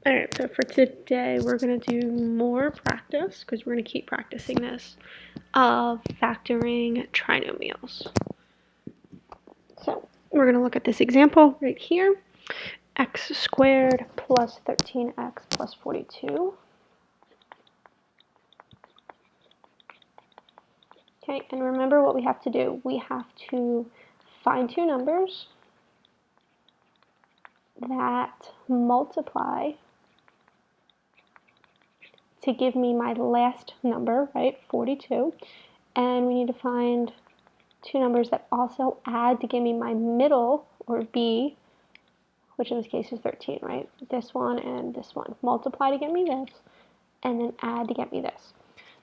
Alright, so for today, we're going to do more practice, because we're going to keep practicing this, of factoring trinomials. So we're going to look at this example right here. X squared plus 13x plus 42. Okay, and remember what we have to do. We have to find two numbers that multiply to give me my last number, right, 42, and we need to find two numbers that also add to give me my middle, or b, which in this case is 13, right? This one and this one. Multiply to get me this, and then add to get me this.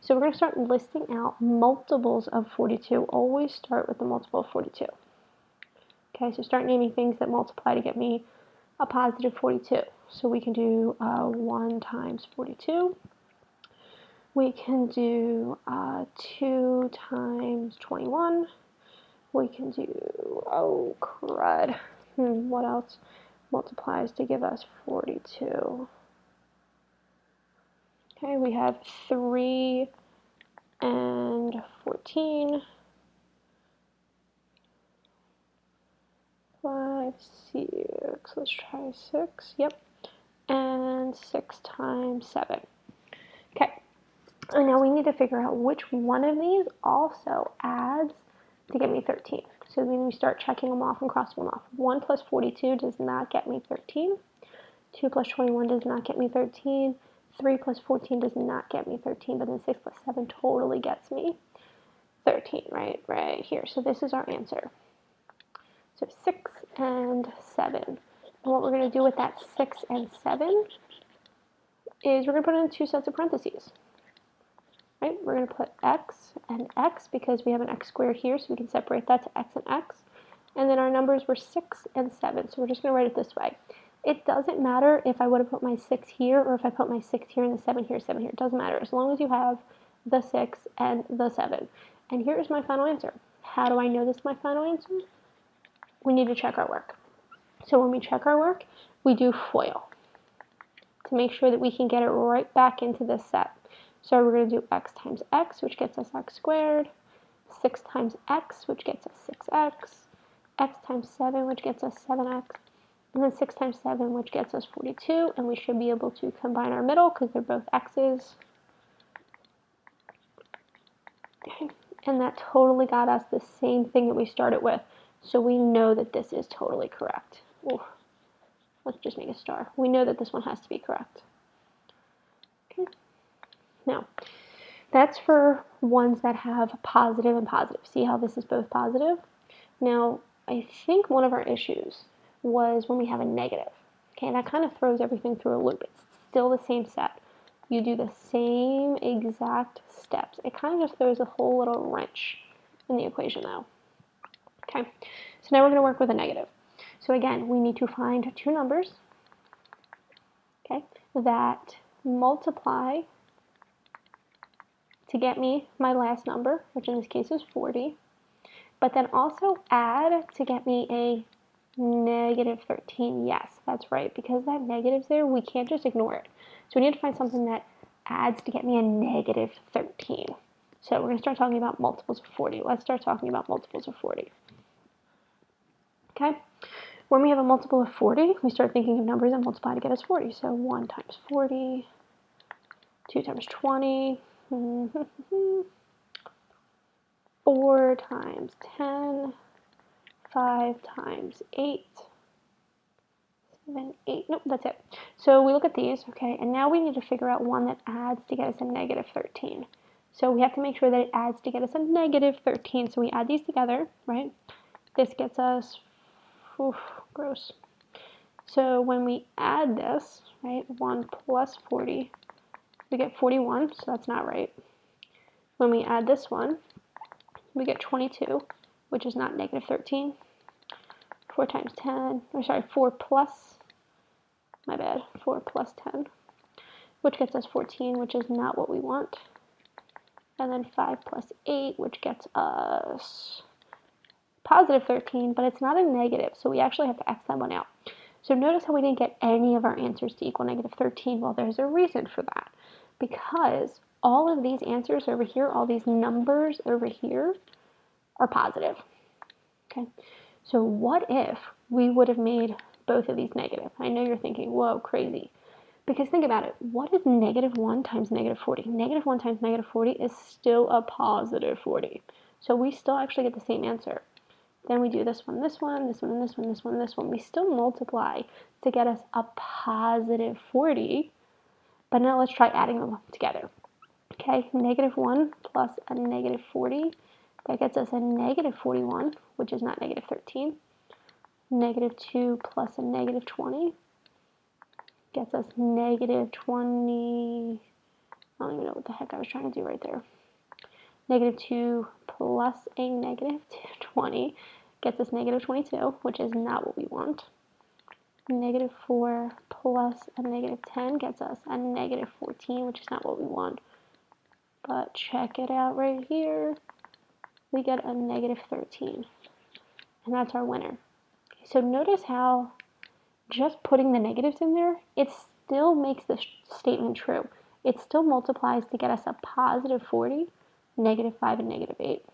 So we're going to start listing out multiples of 42. Always start with the multiple of 42. Okay, so start naming things that multiply to get me a positive 42. So we can do 1 times 42. We can do 2 times 21. We can do, oh crud, what else multiplies to give us 42? Okay, we have 3 and 14. 5, 6, let's try 6, yep, and 6 times 7. Okay, and now we need to figure out which one of these also adds to get me 13. So then we start checking them off and crossing them off. 1 plus 42 does not get me 13. 2 plus 21 does not get me 13. 3 plus 14 does not get me 13, but then 6 plus 7 totally gets me 13, right here. So this is our answer. So 6 and 7. And what we're going to do with that 6 and 7 is we're going to put it in two sets of parentheses. Right? We're going to put x and x because we have an x squared here, so we can separate that to x and x. And then our numbers were 6 and 7, so we're just going to write it this way. It doesn't matter if I would have put my 6 here or if I put my 6 here and the 7 here, 7 here. It doesn't matter as long as you have the 6 and the 7. And here's my final answer. How do I know this is my final answer? We need to check our work. So when we check our work, we do FOIL to make sure that we can get it right back into this set. So we're going to do x times x, which gets us x squared, 6 times x, which gets us 6x, x times 7, which gets us 7x, and then 6 times 7, which gets us 42, and we should be able to combine our middle because they're both x's. Okay. And that totally got us the same thing that we started with. So we know that this is totally correct. Ooh, let's just make a star. We know that this one has to be correct. Okay. Now, that's for ones that have positive and positive. See how this is both positive? Now, I think one of our issues was when we have a negative. Okay, that kind of throws everything through a loop. It's still the same set. You do the same exact steps. It kind of just throws a whole little wrench in the equation though. Okay, so now we're going to work with a negative. So again, we need to find two numbers, okay, that multiply to get me my last number, which in this case is 40, but then also add to get me a negative 13. Yes, that's right, because that negative's there, we can't just ignore it. So we need to find something that adds to get me a negative 13. So we're going to start talking about multiples of 40. Let's start talking about multiples of 40. Okay, when we have a multiple of 40, we start thinking of numbers that multiply to get us 40. So 1 times 40, 2 times 20, 4 times 10, 5 times 8, 7, 8, nope, that's it. So we look at these, okay, and now we need to figure out one that adds to get us a negative 13. So we have to make sure that it adds to get us a negative 13. So we add these together, right? This gets us, gross. So when we add this, right, 1 plus 40, we get 41, so that's not right. When we add this one, we get 22, which is not negative 13. 4 times 10, or sorry, 4 plus, my bad, 4 plus 10, which gets us 14, which is not what we want. And then 5 plus 8, which gets us positive 13, but it's not a negative, so we actually have to X that one out. So notice how we didn't get any of our answers to equal negative 13. Well, there's a reason for that. Because all of these answers over here, all these numbers over here, are positive. Okay, so what if we would have made both of these negative? I know you're thinking, whoa, crazy. Because think about it, what is negative 1 times negative 40? Negative 1 times negative 40 is still a positive 40. So we still actually get the same answer. Then we do this one, this one, this one, and this one, this one, this one. We still multiply to get us a positive 40, but now let's try adding them together. Okay, negative 1 plus a negative 40, that gets us a negative 41, which is not negative 13. Negative 2 plus a negative 20 gets us negative 20, I don't even know what the heck I was trying to do right there. Negative 2 plus a negative 20 gets us negative 22, which is not what we want. Negative 4 plus a negative 10 gets us a negative 14, which is not what we want. But check it out right here. We get a negative 13. And that's our winner. So notice how just putting the negatives in there, it still makes the statement true. It still multiplies to get us a positive 40, negative 5, and negative 8.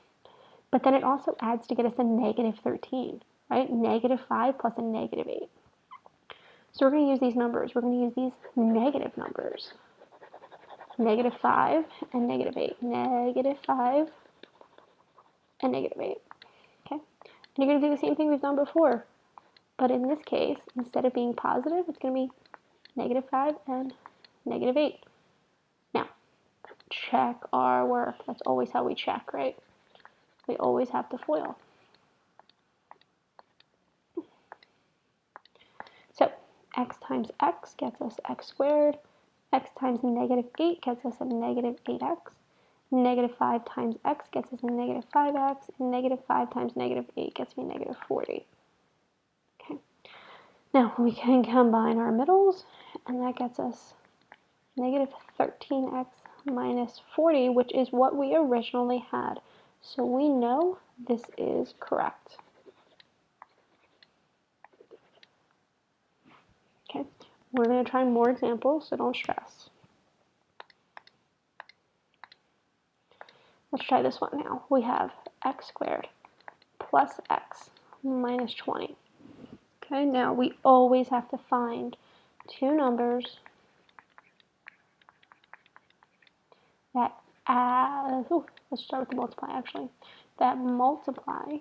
But then it also adds to get us a negative 13, right? Negative 5 plus a negative 8. So we're going to use these numbers. We're going to use these negative numbers. Negative 5 and negative 8. Negative 5 and negative 8. Okay? And you're going to do the same thing we've done before. But in this case, instead of being positive, it's going to be negative 5 and negative 8. Now, check our work. That's always how we check, right? We always have to FOIL. So, x times x gets us x squared. X times negative 8 gets us a negative 8x. Negative 5 times x gets us a negative 5x. And negative 5 times negative 8 gets me negative 40. Okay. Now, we can combine our middles, and that gets us negative 13x minus 40, which is what we originally had. So we know this is correct. Okay, we're going to try more examples, so don't stress. Let's try this one now. We have x squared plus x minus 20. Okay, now we always have to find two numbers that add, let's start with the multiply actually, that multiply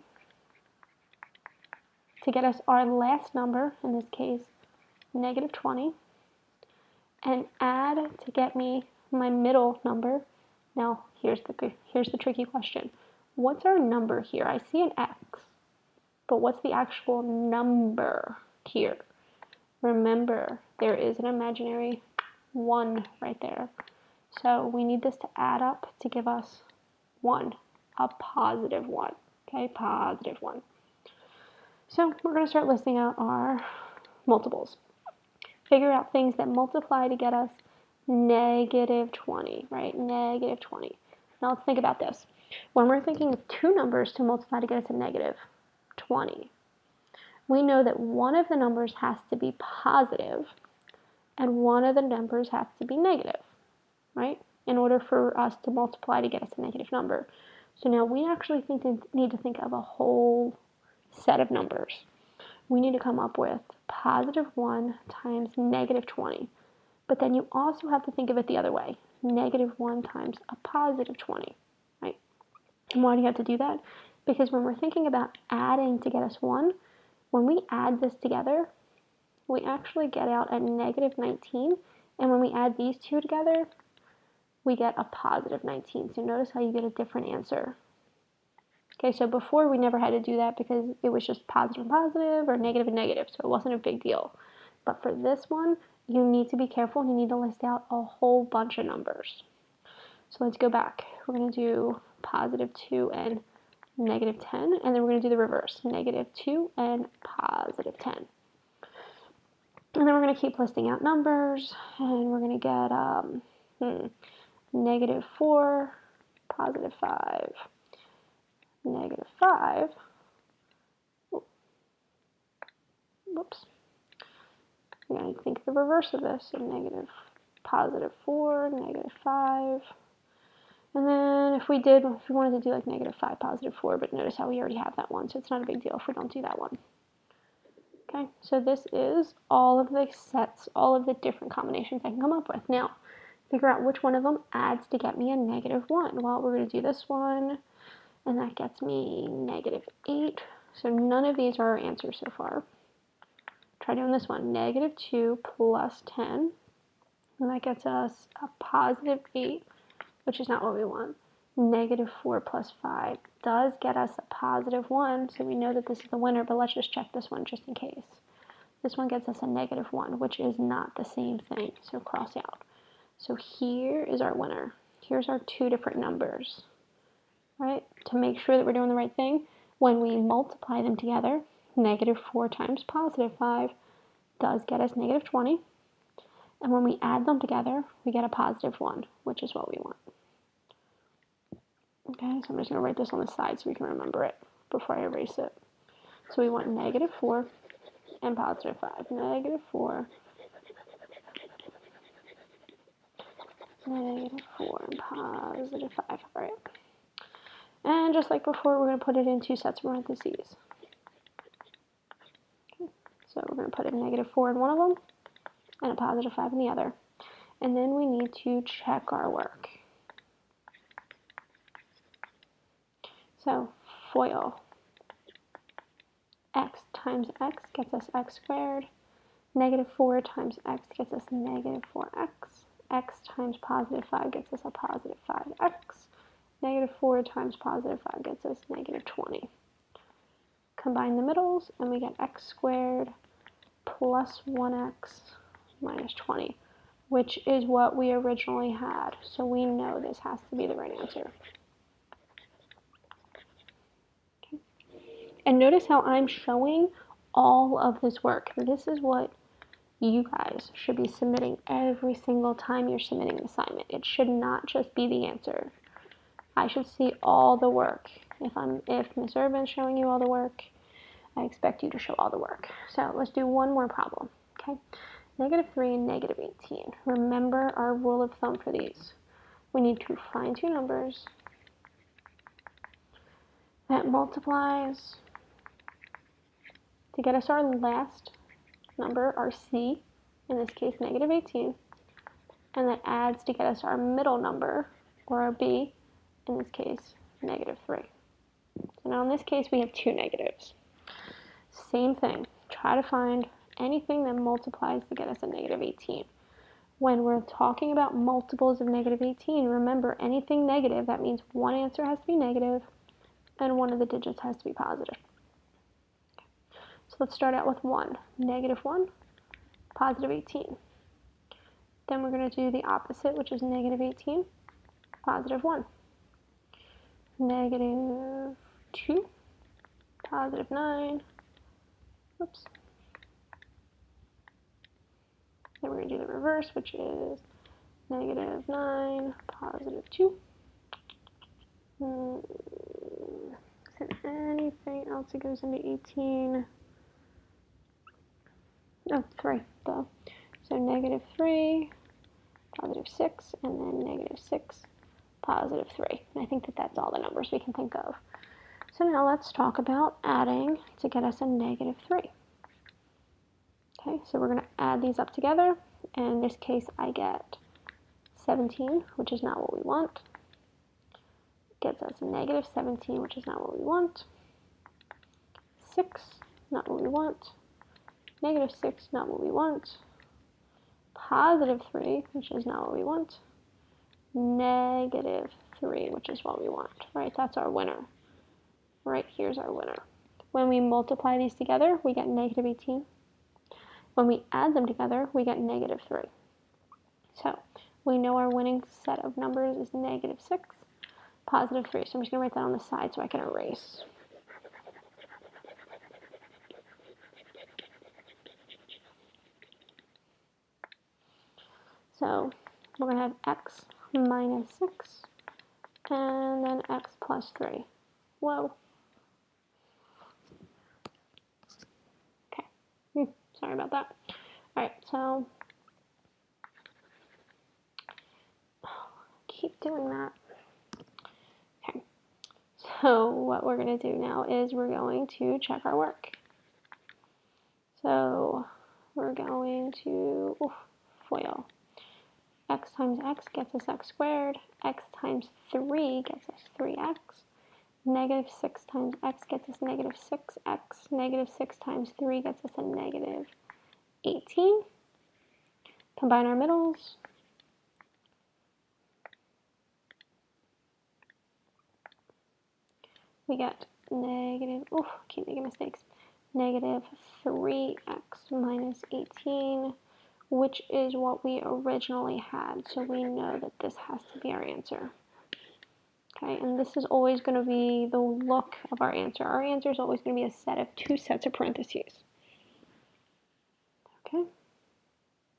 to get us our last number, in this case, negative 20, and add to get me my middle number. Now, here's the tricky question. What's our number here? I see an x, but what's the actual number here? Remember, there is an imaginary 1 right there. So we need this to add up to give us 1, a positive 1. Okay, positive 1. So we're going to start listing out our multiples. Figure out things that multiply to get us negative 20, right? Negative 20. Now let's think about this. When we're thinking of two numbers to multiply to get us a negative 20, we know that one of the numbers has to be positive and one of the numbers has to be negative, right? In order for us to multiply to get us a negative number. So now we actually need to think of a whole set of numbers. We need to come up with positive 1 times negative 20. But then you also have to think of it the other way. Negative 1 times a positive 20, right? And why do you have to do that? Because when we're thinking about adding to get us 1, when we add this together, we actually get out a negative 19. And when we add these two together, we get a positive 19. So notice how you get a different answer. Okay, so before we never had to do that because it was just positive and positive or negative and negative, so it wasn't a big deal. But for this one, you need to be careful. You need to list out a whole bunch of numbers. So let's go back. We're going to do positive 2 and negative 10, and then we're going to do the reverse, negative 2 and positive 10. And then we're going to keep listing out numbers, and we're going to get negative 4, positive 5, negative 5, whoops, we're going to think the reverse of this, so positive 4, negative 5. And then if we wanted to do like negative 5, positive 4, but notice how we already have that one, so it's not a big deal if we don't do that one. Okay, so this is all of the sets, all of the different combinations I can come up with. Now, figure out which one of them adds to get me a negative 1. Well, we're going to do this one, and that gets me negative 8. So none of these are our answers so far. Try doing this one, negative 2 plus 10, and that gets us a positive 8, which is not what we want. Negative 4 plus 5 does get us a positive 1, so we know that this is the winner, but let's just check this one just in case. This one gets us a negative 1, which is not the same thing, so cross out. So here is our winner. Here's our two different numbers, right? To make sure that we're doing the right thing, when we multiply them together, negative 4 times positive 5 does get us negative 20. And when we add them together, we get a positive 1, which is what we want. Okay, so I'm just going to write this on the side so we can remember it before I erase it. So we want negative 4 and positive 5. Negative 4, negative 4, and positive 5. All right. And just like before, we're going to put it in two sets of parentheses. Okay. So we're going to put a negative 4 in one of them and a positive 5 in the other. And then we need to check our work. So FOIL. X times x gets us x squared. Negative 4 times x gets us negative 4x. X times positive 5 gets us a positive 5x. Negative 4 times positive 5 gets us negative 20. Combine the middles, and we get x squared plus 1x minus 20, which is what we originally had. So we know this has to be the right answer. Okay. And notice how I'm showing all of this work. This is what you guys should be submitting every single time you're submitting an assignment. It should not just be the answer. I should see all the work. If Ms. Urban's showing you all the work, I expect you to show all the work. So let's do one more problem, okay? Negative 3 and negative 18. Remember our rule of thumb for these. We need to find two numbers that multiplies to get us our last number, our C, in this case negative 18, and that adds to get us our middle number, or our B, in this case negative 3. So now in this case we have two negatives. Same thing, try to find anything that multiplies to get us a negative 18. When we're talking about multiples of negative 18, remember anything negative, that means one answer has to be negative and one of the digits has to be positive. So let's start out with 1. Negative 1, positive 18. Then we're going to do the opposite, which is negative 18, positive 1. Negative 2, positive 9. Oops. Then we're going to do the reverse, which is negative 9, positive 2. Is there anything else that goes into 18? No, 3. Duh. So negative 3, positive 6, and then negative 6, positive 3. And I think that that's all the numbers we can think of. So now let's talk about adding to get us a negative 3. Okay, so we're going to add these up together. And in this case, I get 17, which is not what we want. Gets us a negative 17, which is not what we want. 6, not what we want. Negative 6, not what we want. Positive 3, which is not what we want. Negative 3, which is what we want, right? That's our winner. Right here's our winner. When we multiply these together, we get negative 18. When we add them together, we get negative 3. So we know our winning set of numbers is negative 6, positive 3. So I'm just going to write that on the side so I can erase. So we're going to have x minus 6 and then x plus 3. Whoa. Okay. Sorry about that. Alright, so keep doing that. Okay, so what we're going to do now is we're going to check our work. So we're going to FOIL. X times x gets us x squared. X times 3 gets us 3x. Negative 6 times x gets us negative 6x. Negative 6 times 3 gets us a negative 18. Combine our middles. We get negative, keep making mistakes, negative 3x minus 18, which is what we originally had. So we know that this has to be our answer. Okay, and this is always going to be the look of our answer. Our answer is always going to be a set of 2 sets of parentheses. Okay.